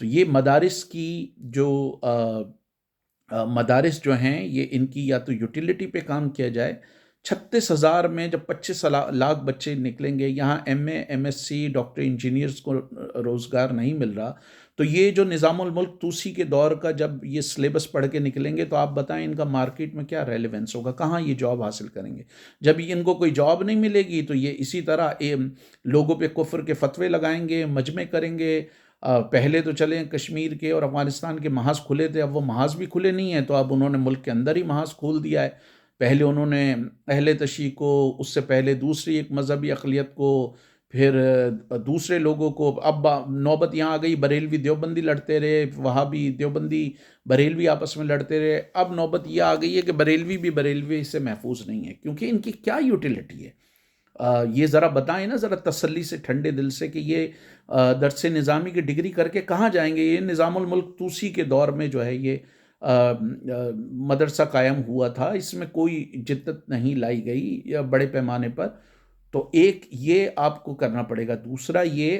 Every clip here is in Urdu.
تو یہ مدارس کی جو مدارس جو ہیں یہ ان کی یا تو یوٹیلیٹی پہ کام کیا جائے. 36,000 میں جب 25 لاکھ بچے نکلیں گے، یہاں M A M S C doctor engineers کو روزگار نہیں مل رہا، تو یہ جو نظام الملک توسی کے دور کا جب یہ سلیبس پڑھ کے نکلیں گے تو آپ بتائیں ان کا مارکیٹ میں کیا ریلیونس ہوگا، کہاں یہ جاب حاصل کریں گے. جب ان کو کوئی جاب نہیں ملے گی تو یہ اسی طرح لوگوں پہ کفر کے فتوے لگائیں گے، مجمع کریں گے. پہلے تو چلیں کشمیر کے اور افغانستان کے محاذ کھلے تھے، اب وہ محاذ بھی کھلے نہیں ہیں، تو اب انہوں نے ملک کے اندر ہی محاذ کھول دیا ہے. پہلے انہوں نے اہل تشیع کو، اس سے پہلے دوسری ایک مذہبی اقلیت کو، پھر دوسرے لوگوں کو. اب نوبت یہاں آ گئی بریلوی دیوبندی لڑتے رہے، وہابی دیوبندی بریلوی آپس میں لڑتے رہے. اب نوبت یہ آ گئی ہے کہ بریلوی بھی بریلوی سے محفوظ نہیں ہے، کیونکہ ان کی کیا یوٹیلیٹی ہے. یہ ذرا بتائیں نا، ذرا تسلی سے، ٹھنڈے دل سے، کہ یہ درس نظامی کی ڈگری کر کے کہاں جائیں گے. یہ نظام الملک توسی کے دور میں جو ہے یہ مدرسہ قائم ہوا تھا، اس میں کوئی جدت نہیں لائی گئی یا بڑے پیمانے پر. تو ایک یہ آپ کو کرنا پڑے گا. دوسرا یہ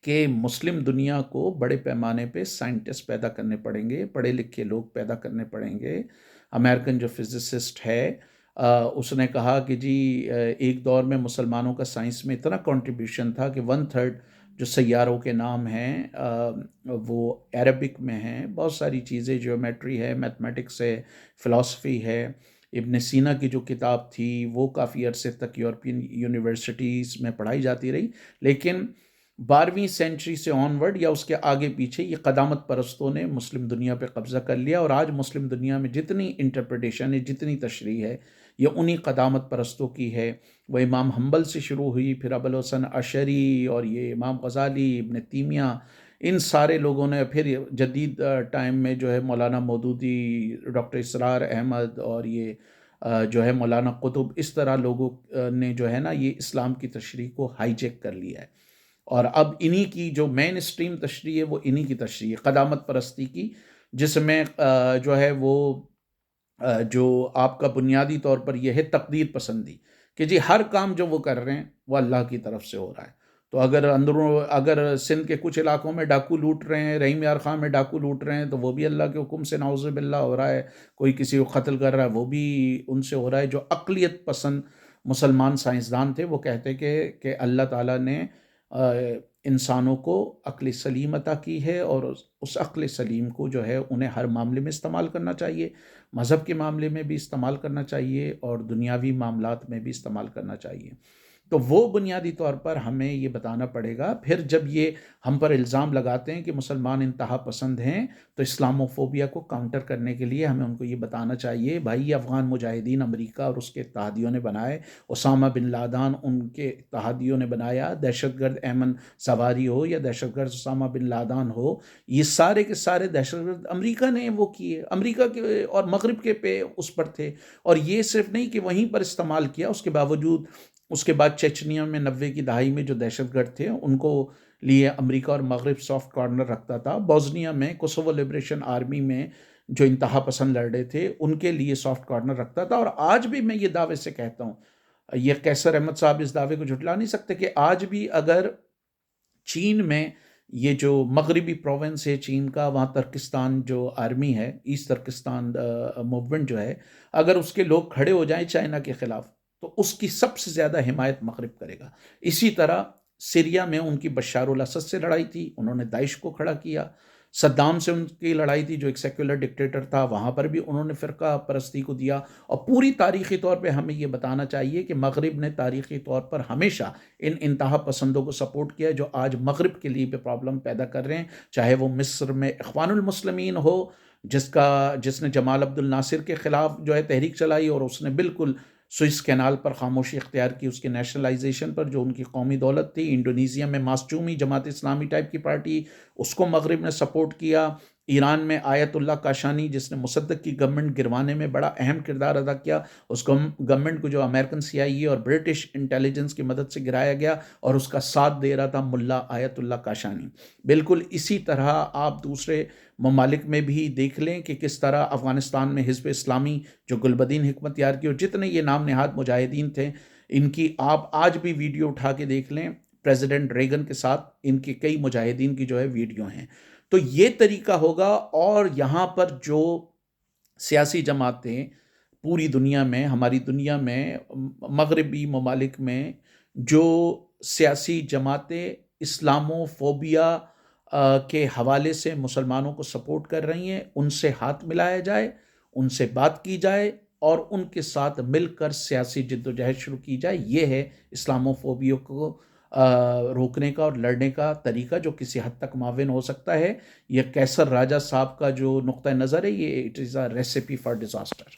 کہ مسلم دنیا کو بڑے پیمانے پہ سائنٹسٹ پیدا کرنے پڑیں گے، پڑھے لکھے لوگ پیدا کرنے پڑیں گے. امریکن جو فزسسٹ ہے اس نے کہا کہ جی ایک دور میں مسلمانوں کا سائنس میں اتنا کنٹریبیوشن تھا کہ 1/3 جو سیاروں کے نام ہیں وہ عربک میں ہیں. بہت ساری چیزیں، جیومیٹری ہے، میتھمیٹکس ہے، فلاسفی ہے. ابن سینا کی جو کتاب تھی وہ کافی عرصے تک یورپین یونیورسٹیز میں پڑھائی جاتی رہی، لیکن 12ویں سینچری سے آن ورڈ یا اس کے آگے پیچھے یہ قدامت پرستوں نے مسلم دنیا پہ قبضہ کر لیا. اور آج مسلم دنیا میں جتنی انٹرپریٹیشن ہے، جتنی تشریح ہے، یہ انہی قدامت پرستوں کی ہے. وہ امام حنبل سے شروع ہوئی، پھر ابوالحسن اشعری، اور یہ امام غزالی، ابن تیمیہ، ان سارے لوگوں نے. پھر جدید ٹائم میں جو ہے مولانا مودودی، ڈاکٹر اسرار احمد، اور یہ جو ہے مولانا قطب، اس طرح لوگوں نے جو ہے نا یہ اسلام کی تشریح کو ہائی جیک کر لیا ہے. اور اب انہی کی جو مین اسٹریم تشریح ہے وہ انہی کی تشریح ہے، قدامت پرستی کی، جس میں جو ہے وہ جو آپ کا بنیادی طور پر یہ ہے تقدیر پسندی، کہ جی ہر کام جو وہ کر رہے ہیں وہ اللہ کی طرف سے ہو رہا ہے. تو اگر سندھ کے کچھ علاقوں میں ڈاکو لوٹ رہے ہیں، رحیم یار خان میں ڈاکو لوٹ رہے ہیں، تو وہ بھی اللہ کے حکم سے نعوذ باللہ ہو رہا ہے. کوئی کسی کو قتل کر رہا ہے، وہ بھی ان سے ہو رہا ہے. جو عقلیت پسند مسلمان سائنسدان تھے وہ کہتے کہ اللہ تعالیٰ نے انسانوں کو عقل سلیم عطا کی ہے، اور اس عقل سلیم کو جو ہے انہیں ہر معاملے میں استعمال کرنا چاہیے. مذہب کے معاملے میں بھی استعمال کرنا چاہیے، اور دنیاوی معاملات میں بھی استعمال کرنا چاہیے. تو وہ بنیادی طور پر ہمیں یہ بتانا پڑے گا. پھر جب یہ ہم پر الزام لگاتے ہیں کہ مسلمان انتہا پسند ہیں، تو اسلاموفوبیا کو کاؤنٹر کرنے کے لیے ہمیں ان کو یہ بتانا چاہیے، بھائی یہ افغان مجاہدین امریکہ اور اس کے اتحادیوں نے بنائے، اسامہ بن لادن ان کے اتحادیوں نے بنایا، دہشت گرد ایمن سواری ہو یا دہشت گرد اسامہ بن لادن ہو، یہ سارے کے سارے دہشت گرد امریکہ نے وہ کیے، امریکہ کے اور مغرب کے پہ اس پر تھے. اور یہ صرف نہیں کہ وہیں پر استعمال کیا، اس کے باوجود اس کے بعد چیچنیا میں 90 کی دہائی میں جو دہشت گرد تھے ان کو لیے امریکہ اور مغرب سافٹ کارنر رکھتا تھا. بوسنیا میں کوسوو لبریشن آرمی میں جو انتہا پسند لڑ رہے تھے ان کے لیے سافٹ کارنر رکھتا تھا. اور آج بھی میں یہ دعوے سے کہتا ہوں، یہ قیصر احمد صاحب اس دعوے کو جھٹلا نہیں سکتے، کہ آج بھی اگر چین میں یہ جو مغربی پروونس ہے چین کا، وہاں ترکستان جو آرمی ہے، ایسٹ ترکستان موومنٹ جو ہے، اگر اس کے لوگ کھڑے ہو جائیں چائنا کے خلاف تو اس کی سب سے زیادہ حمایت مغرب کرے گا. اسی طرح سیریا میں ان کی بشار الاسد سے لڑائی تھی، انہوں نے داعش کو کھڑا کیا. صدام سے ان کی لڑائی تھی جو ایک سیکولر ڈکٹیٹر تھا، وہاں پر بھی انہوں نے فرقہ پرستی کو دیا. اور پوری تاریخی طور پہ ہمیں یہ بتانا چاہیے کہ مغرب نے تاریخی طور پر ہمیشہ ان انتہا پسندوں کو سپورٹ کیا، جو آج مغرب کے لیے بھی پرابلم پیدا کر رہے ہیں. چاہے وہ مصر میں اخوان المسلمین ہو، جس نے جمال عبد الناصر کے خلاف جو ہے تحریک چلائی، اور اس نے بالکل سوئس کینال پر خاموشی اختیار کی اس کے نیشنلائزیشن پر، جو ان کی قومی دولت تھی. انڈونیزیا میں ماسچومی جماعت اسلامی ٹائپ کی پارٹی، اس کو مغرب نے سپورٹ کیا. ایران میں آیت اللہ کاشانی، جس نے مصدق کی گورنمنٹ گروانے میں بڑا اہم کردار ادا کیا، اس گورنمنٹ کو جو امریکن CIA اور برٹش انٹیلیجنس کی مدد سے گرایا گیا، اور اس کا ساتھ دے رہا تھا ملا آیت اللہ کاشانی. بالکل اسی طرح آپ دوسرے ممالک میں بھی دیکھ لیں کہ کس طرح افغانستان میں حزب اسلامی جو گلبدین حکمت یار کی، اور جتنے یہ نام نہاد مجاہدین تھے، ان کی آپ آج بھی ویڈیو اٹھا کے دیکھ لیں. پریزیڈنٹ ریگن کے ساتھ ان کی کئی مجاہدین کی جو ہے ویڈیو ہیں. تو یہ طریقہ ہوگا، اور یہاں پر جو سیاسی جماعتیں پوری دنیا میں، ہماری دنیا میں، مغربی ممالک میں جو سیاسی جماعتیں اسلامو فوبیا کے حوالے سے مسلمانوں کو سپورٹ کر رہی ہیں، ان سے ہاتھ ملایا جائے، ان سے بات کی جائے، اور ان کے ساتھ مل کر سیاسی جد و جہد شروع کی جائے. یہ ہے اسلامو فوبیا کو روکنے کا اور لڑنے کا طریقہ، جو کسی حد تک معاون ہو سکتا ہے. یہ کیسر راجہ صاحب کا جو نقطہ نظر ہے، یہ it is a recipe for disaster.